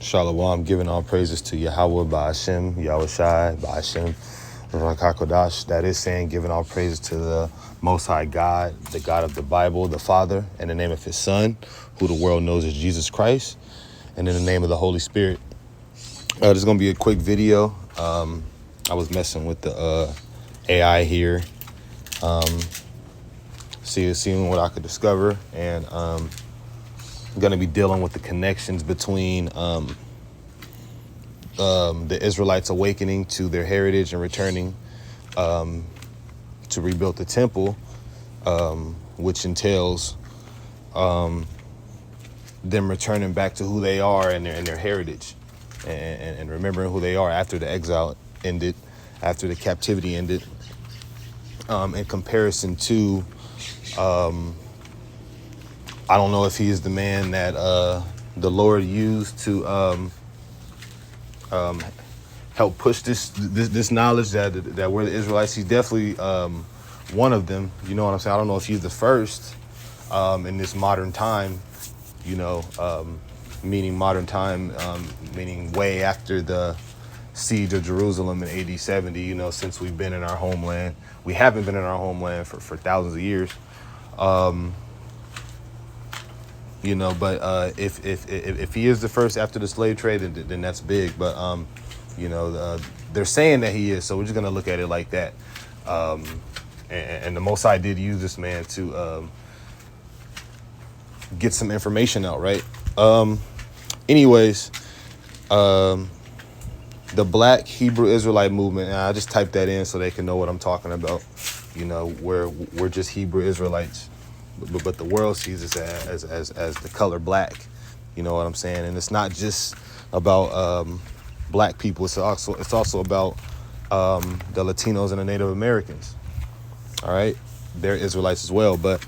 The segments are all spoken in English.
Shalom, giving all praises to Yahweh Ba'ashem, Yahweh Shai, Ba'ashem, Rakakodash. That is saying, giving all praises to the Most High God, the God of the Bible, the Father, in the name of His Son, who the world knows as Jesus Christ, and in the name of the Holy Spirit. This is going to be a quick video. I was messing with the AI here, seeing what I could discover, and I'm going to be dealing with the connections between the Israelites awakening to their heritage and returning to rebuild the temple, which entails them returning back to who they are and their heritage, and remembering who they are after the exile ended, after the captivity ended, in comparison to, I don't know if he is the man that the Lord used to help push this knowledge that we're the Israelites. He's definitely one of them. You know what I'm saying? I don't know if he's the first in this modern time. Meaning modern time, meaning way after the siege of Jerusalem in AD 70. Since we've been in our homeland, we haven't been in our homeland for thousands of years. But if he is the first after the slave trade, then that's big. But they're saying that he is, so we're just gonna look at it like that. And the Most High did use this man to get some information out, right? Anyways, the Black Hebrew Israelite movement. And I just typed that in so they can know what I'm talking about. We're just Hebrew Israelites. But the world sees us as the color black. You know what I'm saying? And it's not just about black people. It's also about the Latinos and the Native Americans. All right, they're Israelites as well. But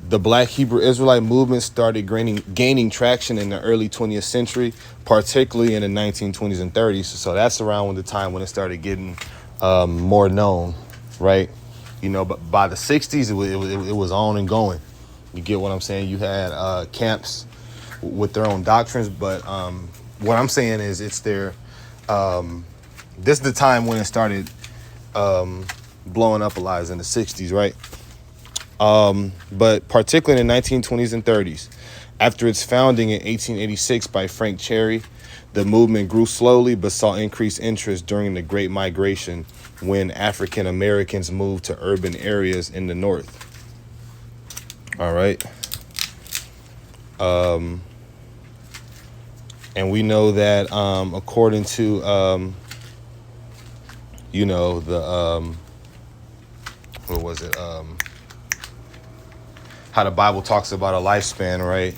the Black Hebrew Israelite movement started gaining traction in the early 20th century, particularly in the 1920s and 30s. So that's around the time when it started getting more known, right? But by the 60s, it was on and going. You get what I'm saying? You had camps with their own doctrines, but what I'm saying is it's their, this is the time when it started blowing up a lot, is in the 60s, right? But particularly in the 1920s and 30s, after its founding in 1886 by Frank Cherry, the movement grew slowly but saw increased interest during the Great Migration, when African Americans moved to urban areas in the North. All right. And we know that according to, what was it? How the Bible talks about a lifespan, right?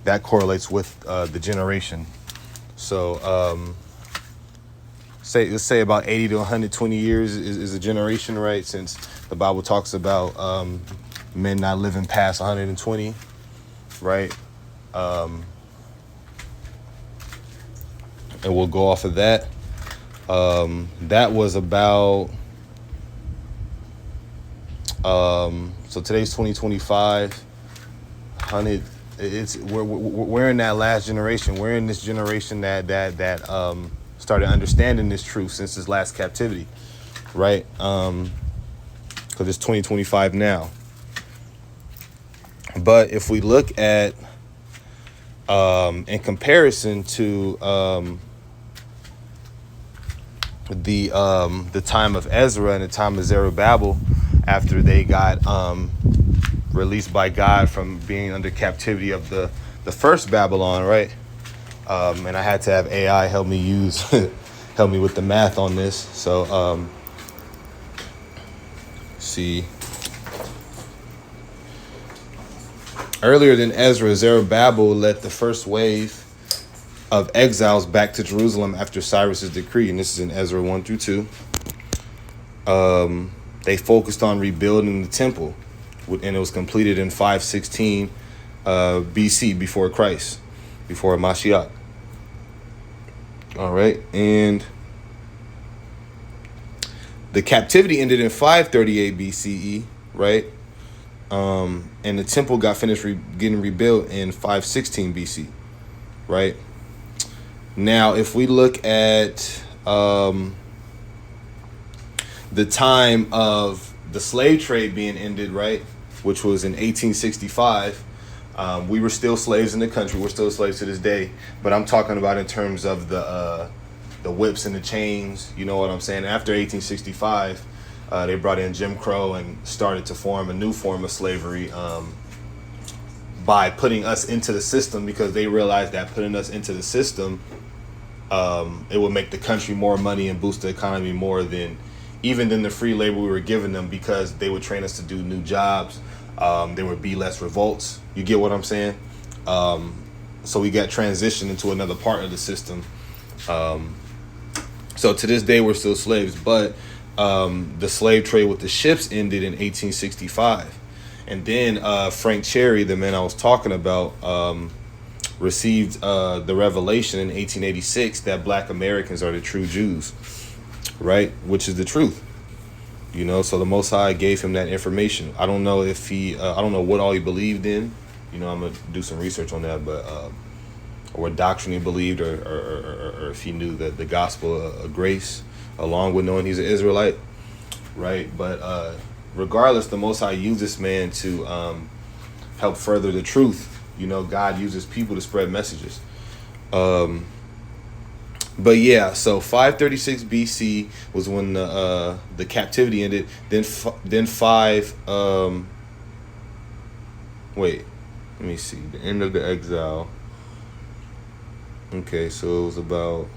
That correlates with the generation. So let's say about 80 to 120 years is a generation, right? Since the Bible talks about men not living past 120, right? And we'll go off of that. That was about, so today's 2025, 100. We're in that last generation. We're in this generation that started understanding this truth since this last captivity, right? Because it's 2025 now. But if we look at, in comparison to the time of Ezra and the time of Zerubbabel, after they got released by God from being under captivity of the first Babylon, right? And I had to have AI help me help me with the math on this. So see, earlier than Ezra, Zerubbabel led the first wave of exiles back to Jerusalem after Cyrus's decree, and this is in Ezra 1-2. They focused on rebuilding the temple, and it was completed in 516 BC, before Christ, before Mashiach. All right, and the captivity ended in 538 BCE, right? And the temple got finished getting rebuilt in 516 BC, right? Now, if we look at the time of the slave trade being ended, right, which was in 1865, we were still slaves in the country. We're still slaves to this day. But I'm talking about in terms of the whips and the chains. You know what I'm saying? After 1865, they brought in Jim Crow and started to form a new form of slavery by putting us into the system, because they realized that putting us into the system, it would make the country more money and boost the economy more than the free labor we were giving them, because they would train us to do new jobs. There would be less revolts. You get what I'm saying? So we got transitioned into another part of the system. So to this day, we're still slaves, but the slave trade with the ships ended in 1865. And then Frank Cherry, the man I was talking about, received the revelation in 1886 that Black Americans are the true Jews, right? Which is the truth. You know, so the Most High gave him that information. I don't know if I don't know what all he believed in. You know, I'm going to do some research on that, but or what doctrine he believed, or if he knew that the gospel of grace, along with knowing he's an Israelite, right? But regardless, the Most High used this man to help further the truth. You know, God uses people to spread messages. But yeah, so 536 BC was when the captivity ended. Then wait, let me see. The end of the exile. Okay, so it was about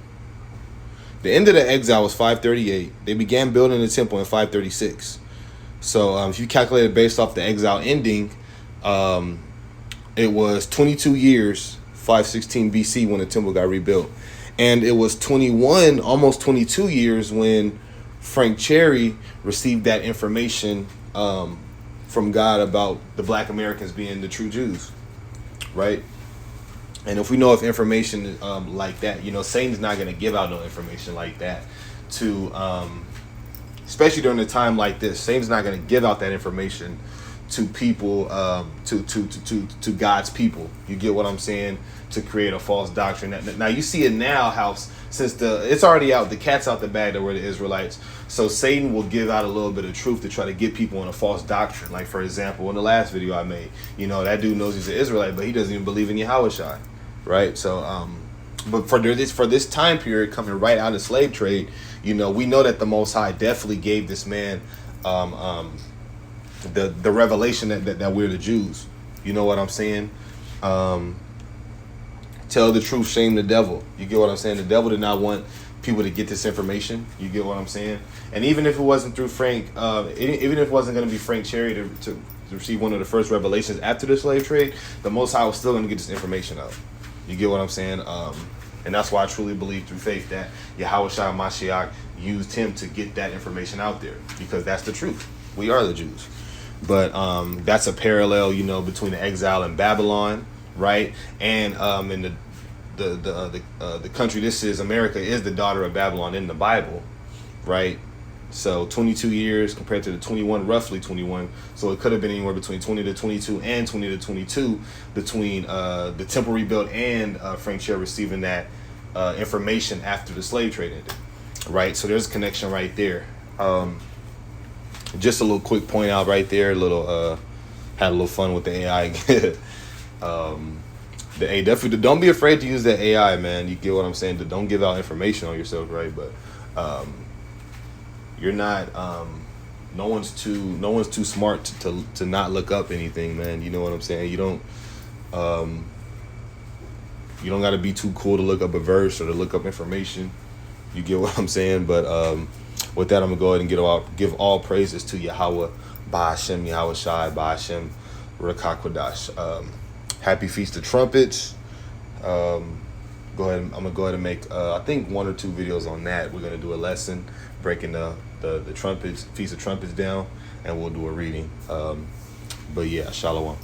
the end of the exile was 538. They began building the temple in 536. So if you calculate it based off the exile ending, it was 22 years, 516 BC, when the temple got rebuilt. And it was 21, almost 22 years when Frank Cherry received that information from God about the Black Americans being the true Jews, right? And if we know of information like that, you know, Satan's not going to give out no information like that to, especially during a time like this. Satan's not going to give out that information to people, to God's people. You get what I'm saying? To create a false doctrine. Now you see it now, how since it's already out, the cat's out the bag that we're the Israelites. So Satan will give out a little bit of truth to try to get people in a false doctrine. Like, for example, in the last video I made, you know, that dude knows he's an Israelite, but he doesn't even believe in Yahushua, right? So, but for this time period coming right out of slave trade, you know, we know that the Most High definitely gave this man the revelation that we're the Jews. You know what I'm saying? Tell the truth, shame the devil. You get what I'm saying? The devil did not want people to get this information. You get what I'm saying? And even if it wasn't through Frank, even if it wasn't going to be Frank Cherry to receive one of the first revelations after the slave trade, the Most High was still going to get this information out. You get what I'm saying? And that's why I truly believe through faith that Yahushua Mashiach used him to get that information out there, because that's the truth. We are the Jews. But that's a parallel, you know, between the exile in Babylon, right? And in the country this is, America is the daughter of Babylon in the Bible, right? So 22 years compared to the 21, roughly 21. So it could have been anywhere between 20 to 22 and 20 to 22 between the temple rebuilt and Frank Cherry receiving that information after the slave trade ended, right? So there's a connection right there. Just a little quick point out right there. Had a little fun with the AI. Definitely don't be afraid to use that AI, man. You get what I'm saying? Don't give out information on yourself, right? But you're not. No one's too smart to not look up anything, man. You know what I'm saying? You don't got to be too cool to look up a verse or to look up information. You get what I'm saying? But with that, I'm gonna go ahead and give all praises to Yahweh, Ba'ashem, Yahweh Shai, Ba'ashem, Rakakwadash. Happy Feast of Trumpets. I'm gonna go ahead and make I think 1 or 2 videos on that. We're gonna do a lesson breaking the trumpets, Feast of Trumpets down, and we'll do a reading. But yeah, Shalom.